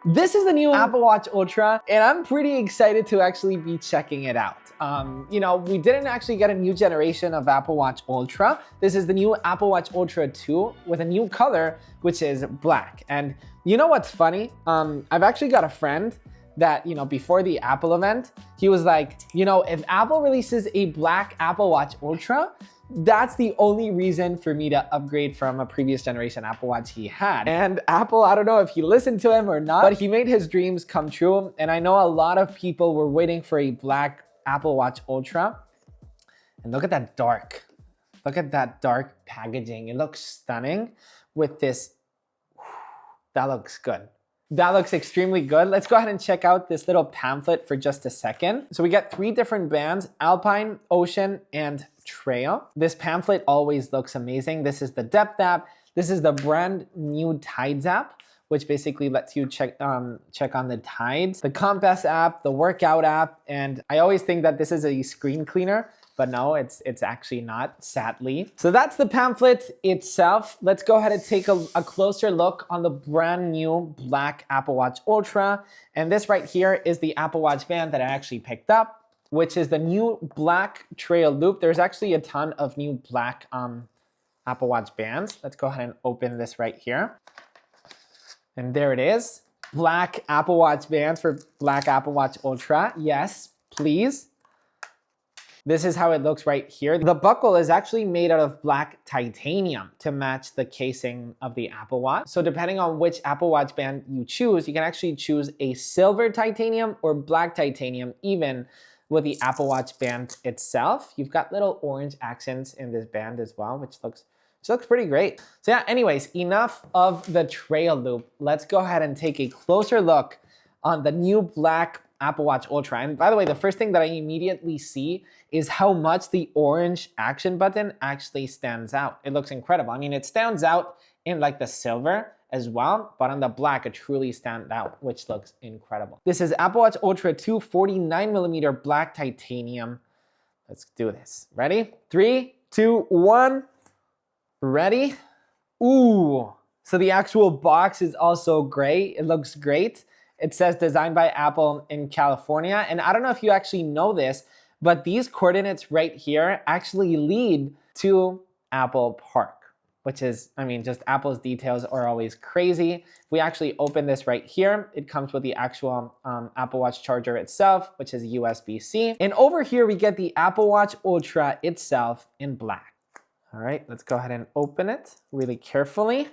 This is the new Apple Watch Ultra, and I'm pretty excited to actually be checking it out. We didn't actually get a new generation of Apple Watch Ultra. This is the new Apple Watch Ultra 2 with a new color, which is black. And you know what's funny? I've actually got a friend that, before the Apple event, he was like, if Apple releases a black Apple Watch Ultra, that's the only reason for me to upgrade from a previous generation Apple Watch he had. And Apple, I don't know if he listened to him or not, but he made his dreams come true. And I know a lot of people were waiting for a black Apple Watch Ultra. And look at that dark packaging. It looks stunning with this. That looks good. That looks extremely good. Let's go ahead and check out this little pamphlet for just a second. So we got 3 different bands: Alpine, Ocean, and Trail. This pamphlet always looks amazing. This is the Depth app. This is the brand new Tides app, which basically lets you check on the tides. The Compass app, the Workout app, and I always think that this is a screen cleaner, but no, it's actually not, sadly. So that's the pamphlet itself. Let's go ahead and take a closer look on the brand new black Apple Watch Ultra. And this right here is the Apple Watch band that I actually picked up, which is the new black trail loop. There's actually a ton of new black Apple Watch bands. Let's go ahead and open this right here. And there it is. Black Apple Watch bands for black Apple Watch Ultra. Yes, please. This is how it looks right here. The buckle is actually made out of black titanium to match the casing of the Apple Watch. So depending on which Apple Watch band you choose, you can actually choose a silver titanium or black titanium, even with the Apple Watch band itself. You've got little orange accents in this band as well, which looks pretty great. So yeah, anyways, enough of the trail loop. Let's go ahead and take a closer look on the new black Apple Watch Ultra. And by the way, the first thing that I immediately see is how much the orange action button actually stands out. It looks incredible. I mean, it stands out in like the silver as well, but on the black, it truly stands out, which looks incredible. This is Apple Watch Ultra 2 49mm black titanium. Let's do this. Ready? 3, 2, 1. Ready? Ooh. So the actual box is also gray. It looks great. It says designed by Apple in California. And I don't know if you actually know this, but these coordinates right here actually lead to Apple Park, which is, just Apple's details are always crazy. If we actually open this right here, it comes with the actual Apple Watch charger itself, which is USB-C. And over here, we get the Apple Watch Ultra itself in black. All right, let's go ahead and open it really carefully.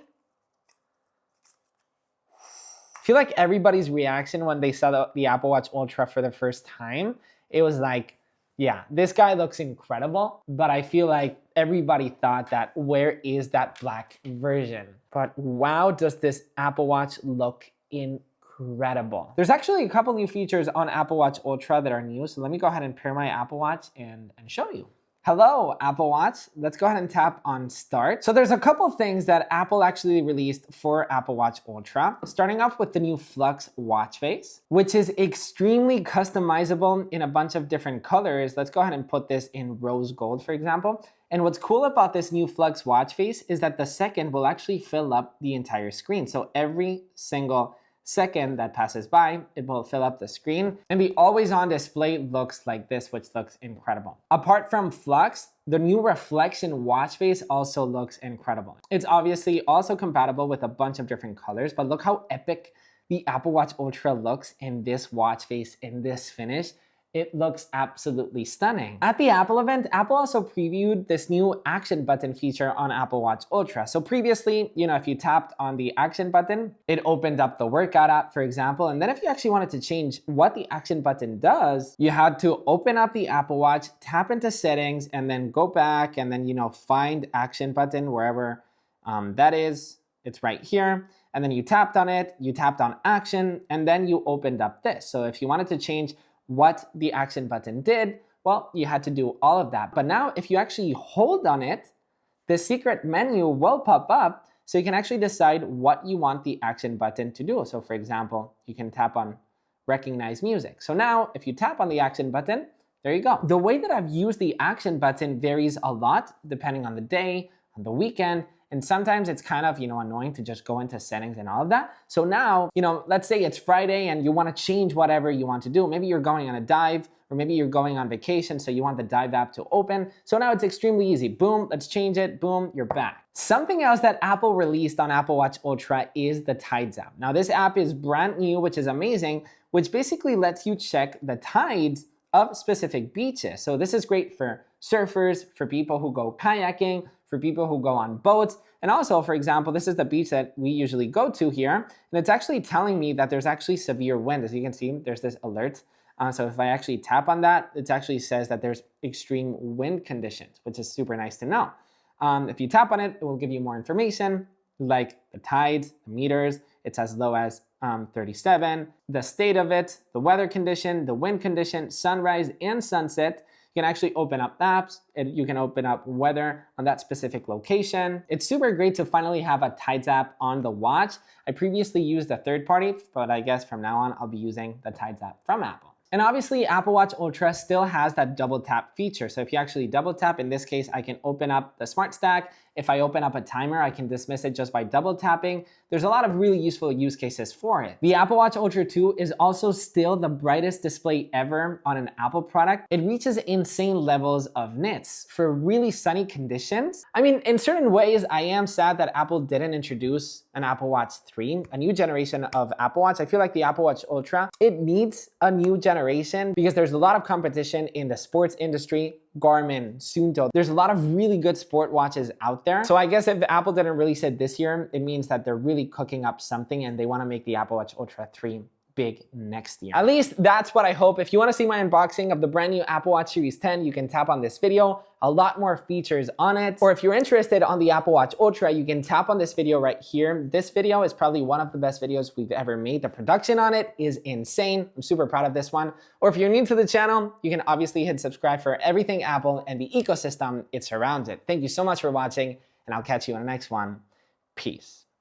I feel like everybody's reaction when they saw the Apple Watch Ultra for the first time, it was like, yeah, this guy looks incredible, but I feel like everybody thought that, where is that black version? But wow, does this Apple Watch look incredible. There's actually a couple new features on Apple Watch Ultra that are new, so let me go ahead and pair my Apple Watch and show you. Hello, Apple Watch. Let's go ahead and tap on Start. So there's a couple things that Apple actually released for Apple Watch Ultra, starting off with the new Flux watch face, which is extremely customizable in a bunch of different colors. Let's go ahead and put this in rose gold, for example. And what's cool about this new Flux watch face is that the second will actually fill up the entire screen. So every single second that passes by, it will fill up the screen. And the always-on display looks like this, which looks incredible. Apart from Flux, the new reflection watch face also looks incredible. It's obviously also compatible with a bunch of different colors, but look how epic the Apple Watch Ultra looks in this watch face, in this finish. It looks absolutely stunning. At the Apple event, Apple also previewed this new action button feature on Apple Watch Ultra. So previously, if you tapped on the action button, it opened up the Workout app, for example. And then if you actually wanted to change what the action button does, you had to open up the Apple Watch, tap into settings, and then go back and then, find action button wherever that is. It's right here. And then you tapped on it, you tapped on action, and then you opened up this. So if you wanted to change what the action button did, well, you had to do all of that. But now if you actually hold on it, the secret menu will pop up, so you can actually decide what you want the action button to do. So for example, you can tap on recognize music. So now if you tap on the action button, there you go. The way that I've used the action button varies a lot depending on the day, on the weekend, And sometimes it's kind of, annoying to just go into settings and all of that. So now, let's say it's Friday and you want to change whatever you want to do. Maybe you're going on a dive, or maybe you're going on vacation, so you want the dive app to open. So now it's extremely easy. Boom, let's change it. Boom, you're back. Something else that Apple released on Apple Watch Ultra is the Tides app. Now this app is brand new, which is amazing, which basically lets you check the tides of specific beaches. So this is great for surfers, for people who go kayaking, for people who go on boats. And also, for example, this is the beach that we usually go to here. And it's actually telling me that there's actually severe wind. As you can see, there's this alert. So if I actually tap on that, it actually says that there's extreme wind conditions, which is super nice to know. If you tap on it, it will give you more information, like the tides, the meters. It's as low as 37, the state of it, the weather condition, the wind condition, sunrise and sunset. You can actually open up maps, and you can open up weather on that specific location. It's super great to finally have a Tides app on the watch. I previously used a third party, but I guess from now on, I'll be using the Tides app from Apple. And obviously Apple Watch Ultra still has that double tap feature. So if you actually double tap, in this case, I can open up the smart stack. If I open up a timer, I can dismiss it just by double tapping. There's a lot of really useful use cases for it. The Apple Watch Ultra 2 is also still the brightest display ever on an Apple product. It reaches insane levels of nits for really sunny conditions. I mean, in certain ways, I am sad that Apple didn't introduce an Apple Watch 3, a new generation of Apple Watch. I feel like the Apple Watch Ultra, it needs a new generation because there's a lot of competition in the sports industry. Garmin, Suunto. There's a lot of really good sport watches out there. So I guess if Apple didn't release it this year, it means that they're really cooking up something and they want to make the Apple Watch Ultra 3 big next year. At least that's what I hope. If you want to see my unboxing of the brand new Apple Watch Series 10, you can tap on this video. A lot more features on it. Or if you're interested on the Apple Watch Ultra, you can tap on this video right here. This video is probably one of the best videos we've ever made. The production on it is insane. I'm super proud of this one. Or if you're new to the channel, you can obviously hit subscribe for everything Apple and the ecosystem it surrounds it. Thank you so much for watching, and I'll catch you in the next one. Peace.